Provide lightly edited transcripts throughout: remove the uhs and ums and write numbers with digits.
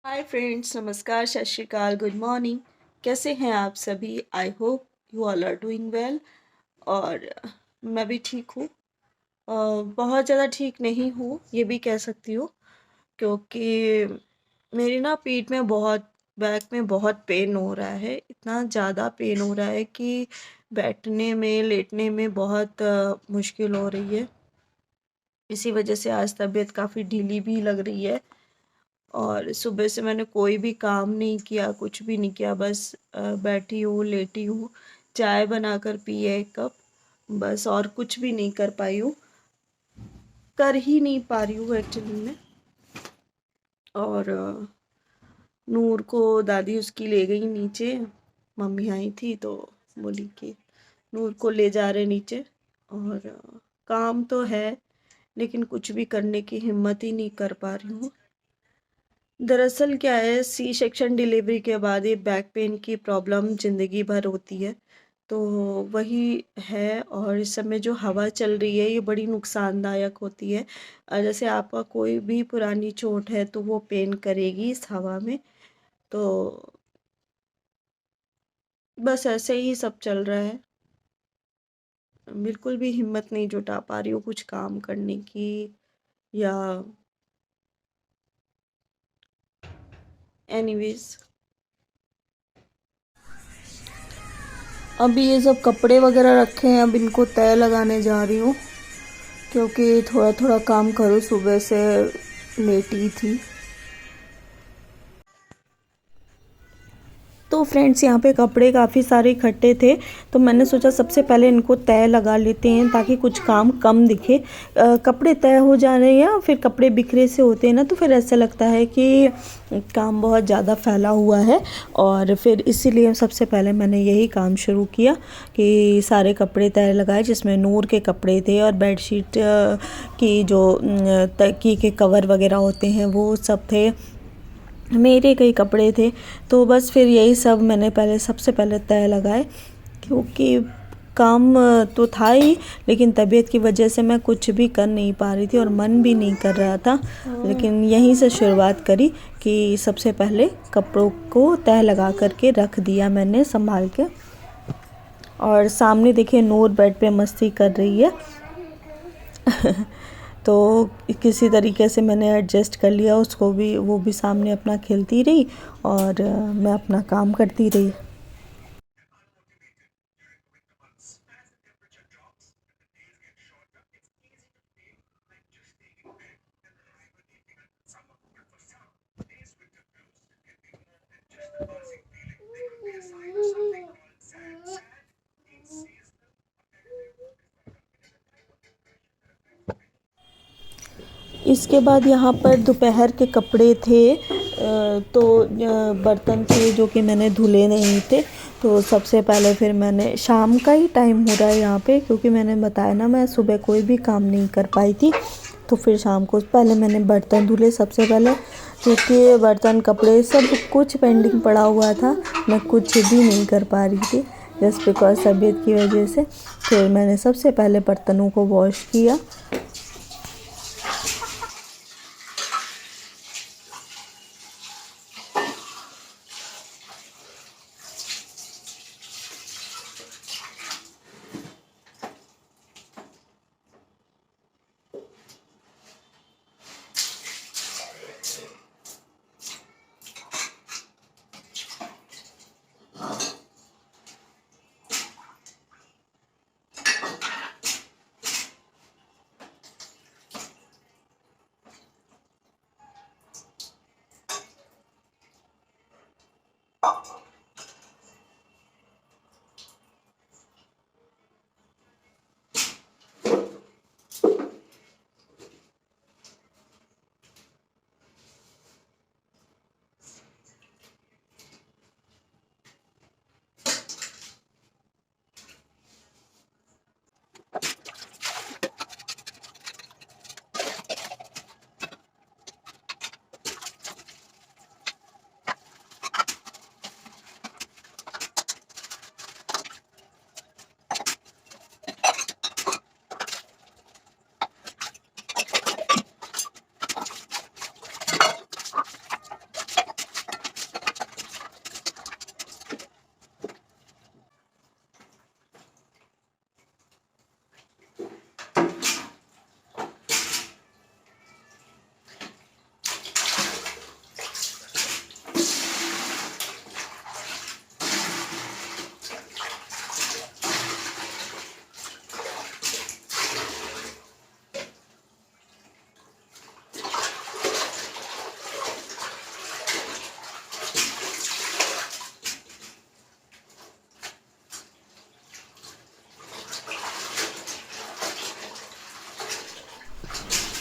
Hi friends, नमस्कार, सत श्री अकाल, गुड मॉर्निंग। कैसे हैं आप सभी? I hope you all are doing well. और मैं भी ठीक हूँ। बहुत ज़्यादा ठीक नहीं हूँ, ये भी कह सकती हूँ, क्योंकि मेरी ना पीठ में बहुत, बैक में बहुत पेन हो रहा है। इतना ज़्यादा पेन हो रहा है कि बैठने में, लेटने में बहुत मुश्किल हो रही है। इसी वजह से आज तबीयत काफ़ी ढीली भी लग रही है। और सुबह से मैंने कोई भी काम नहीं किया, कुछ भी नहीं किया, बस बैठी हूँ, लेटी हूँ, चाय बनाकर पी है 1 कप, बस। और कुछ भी नहीं कर पाई हूँ, कर ही नहीं पा रही हूँ एक्चुअली में। और नूर को दादी उसकी ले गई नीचे। मम्मी आई थी तो बोली कि नूर को ले जा रहे नीचे। और काम तो है, लेकिन कुछ भी करने की हिम्मत ही नहीं कर पा रही हूँ। दरअसल क्या है, सी सेक्शन डिलीवरी के बाद ये बैक पेन की प्रॉब्लम ज़िंदगी भर होती है। तो वही है। और इस समय जो हवा चल रही है ये बड़ी नुकसानदायक होती है। जैसे आपका कोई भी पुरानी चोट है तो वो पेन करेगी इस हवा में। तो बस ऐसे ही सब चल रहा है। बिल्कुल भी हिम्मत नहीं जुटा पा रही हूँ कुछ काम करने की, या एनीवेज। अभी ये सब कपड़े वगैरह रखे हैं, अब इनको तय लगाने जा रही हूँ, क्योंकि थोड़ा थोड़ा काम करूँ, सुबह से लेटी थी। तो फ्रेंड्स, यहाँ पे कपड़े काफ़ी सारे इकट्ठे थे, तो मैंने सोचा सबसे पहले इनको तय लगा लेते हैं ताकि कुछ काम कम दिखे। कपड़े तय हो जा रहे हैं, फिर कपड़े बिखरे से होते हैं ना, तो फिर ऐसा लगता है कि काम बहुत ज़्यादा फैला हुआ है। और फिर इसीलिए सबसे पहले मैंने यही काम शुरू किया कि सारे कपड़े तय लगाए, जिसमें नूर के कपड़े थे और बेडशीट की जो तकिए के कवर वगैरह होते हैं वो सब थे, मेरे कई कपड़े थे। तो बस फिर यही सब मैंने पहले, सबसे पहले तय लगाए, क्योंकि काम तो था ही, लेकिन तबीयत की वजह से मैं कुछ भी कर नहीं पा रही थी और मन भी नहीं कर रहा था। लेकिन यहीं से शुरुआत करी कि सबसे पहले कपड़ों को तय लगा करके रख दिया मैंने संभाल के। और सामने देखिए नूर बेड पे मस्ती कर रही है। तो किसी तरीके से मैंने एडजस्ट कर लिया उसको भी, वो भी सामने अपना खेलती रही और मैं अपना काम करती रही। इसके बाद यहाँ पर दोपहर के कपड़े थे, तो बर्तन थे जो कि मैंने धुले नहीं थे। तो सबसे पहले फिर मैंने, शाम का ही टाइम हो रहा है यहाँ पे, क्योंकि मैंने बताया ना मैं सुबह कोई भी काम नहीं कर पाई थी। तो फिर शाम को पहले मैंने बर्तन धुले सबसे पहले, क्योंकि बर्तन कपड़े सब कुछ पेंडिंग पड़ा हुआ था, मैं कुछ भी नहीं कर पा रही थी जस्ट बिकॉज तबीयत की वजह से। फिर मैंने सबसे पहले बर्तनों को वॉश किया।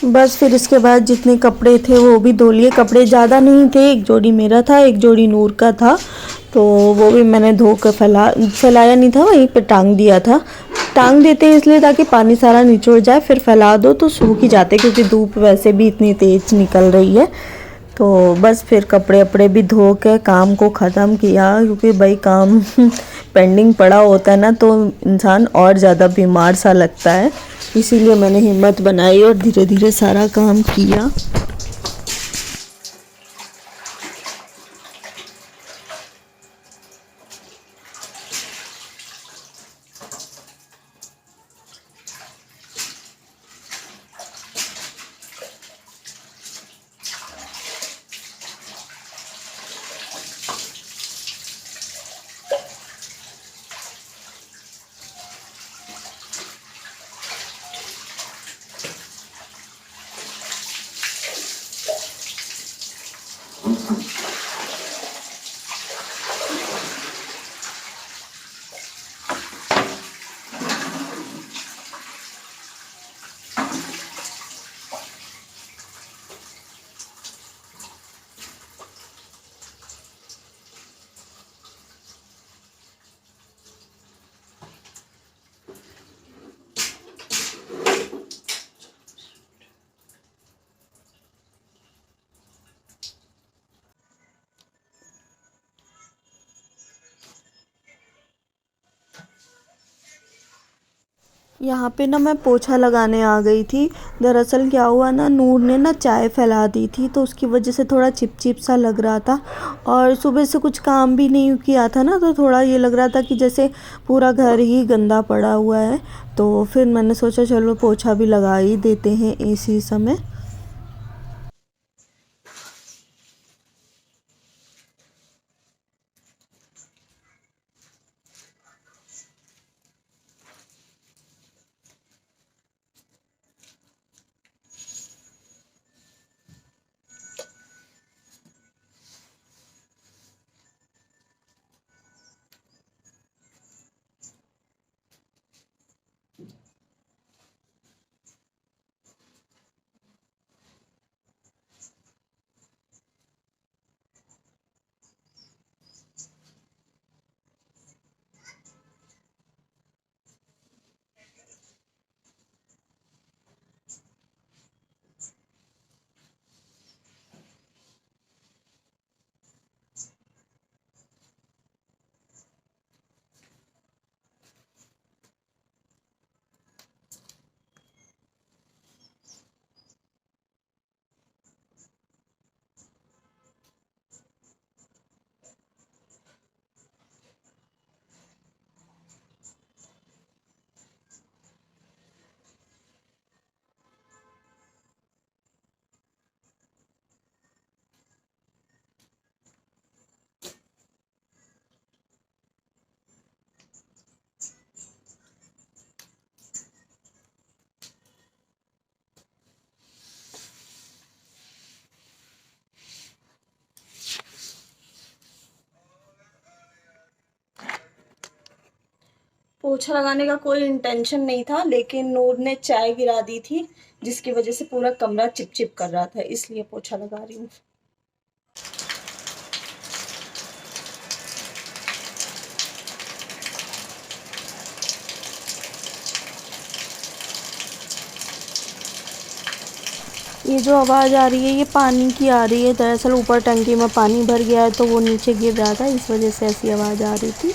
बस फिर इसके बाद जितने कपड़े थे वो भी धो लिए। कपड़े ज़्यादा नहीं थे, एक जोड़ी मेरा था, एक जोड़ी नूर का था, तो वो भी मैंने धो कर फैलाया नहीं था, वहीं पे टांग दिया था। टांग देते हैं इसलिए ताकि पानी सारा निचोड़ जाए, फिर फैला दो तो सूख ही जाते, क्योंकि धूप वैसे भी इतनी तेज़ निकल रही है। तो बस फिर कपड़े वपड़े भी धो के काम को ख़त्म किया, क्योंकि भाई काम पेंडिंग पड़ा होता है ना तो इंसान और ज़्यादा बीमार सा लगता है। इसीलिए मैंने हिम्मत बनाई और धीरे धीरे सारा काम किया। यहाँ पे ना मैं पोछा लगाने आ गई थी। दरअसल क्या हुआ ना, नूर ने ना चाय फैला दी थी, तो उसकी वजह से थोड़ा चिपचिप सा लग रहा था। और सुबह से कुछ काम भी नहीं किया था ना, तो थोड़ा ये लग रहा था कि जैसे पूरा घर ही गंदा पड़ा हुआ है। तो फिर मैंने सोचा चलो पोछा भी लगा ही देते हैं इसी समय। पोछा लगाने का कोई इंटेंशन नहीं था, लेकिन नूर ने चाय गिरा दी थी, जिसकी वजह से पूरा कमरा चिपचिप कर रहा था, इसलिए पोछा लगा रही हूँ। ये जो आवाज़ आ रही है ये पानी की आ रही है। दरअसल ऊपर टंकी में पानी भर गया है तो वो नीचे गिर रहा था, इस वजह से ऐसी आवाज़ आ रही थी।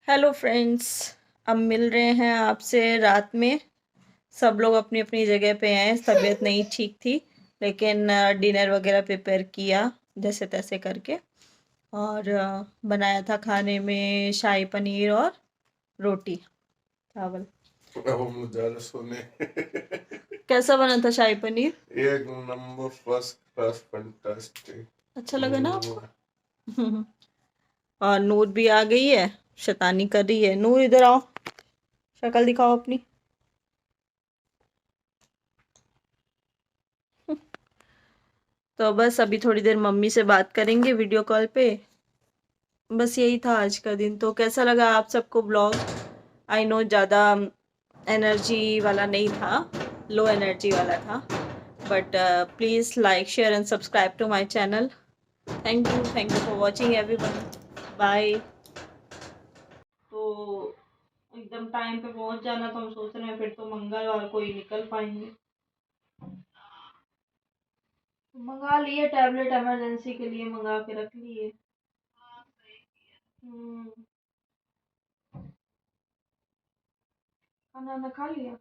हेलो फ्रेंड्स, अब मिल रहे हैं आपसे रात में। सब लोग अपनी अपनी जगह पे हैं। तबीयत नहीं ठीक थी, लेकिन डिनर वगैरह प्रिपेयर किया जैसे तैसे करके। और बनाया था खाने में शाही पनीर और रोटी चावल। अब हम लोग ज्यादा सोने। कैसा बना था शाही पनीर? एक नंबर, फर्स्ट क्लास, फैंटास्टिक। अच्छा लगा ना आपको? और नूर भी आ गई है, शैतानी कर रही है। नूर इधर आओ, शक्ल दिखाओ अपनी। तो बस अभी थोड़ी देर मम्मी से बात करेंगे वीडियो कॉल पे। बस यही था आज का दिन। तो कैसा लगा आप सबको ब्लॉग? आई नो ज़्यादा एनर्जी वाला नहीं था, लो एनर्जी वाला था, but please like share and subscribe to my channel. Thank you for watching everyone. Bye. तो एकदम टाइम पे पहुंच जाना, तो हम सोच रहे हैं फिर तो मंगलवार को ही निकल पाएंगे। मंगा लिए टैबलेट, इमरजेंसी के लिए मंगा के रख लिए। हम्म, खाना वाना खा लिया?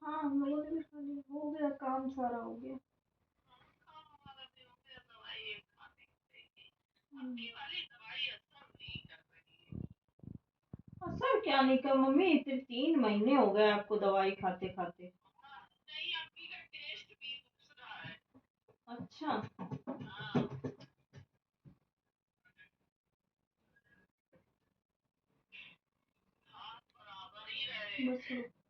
हाँ, हम लोगों ने भी खा लिया। हो गया काम, सारा हो गया। हम्म, असर क्या नहीं कर मम्मी, इतने 3 महीने हो गए आपको दवाई खाते खाते। अच्छा। बस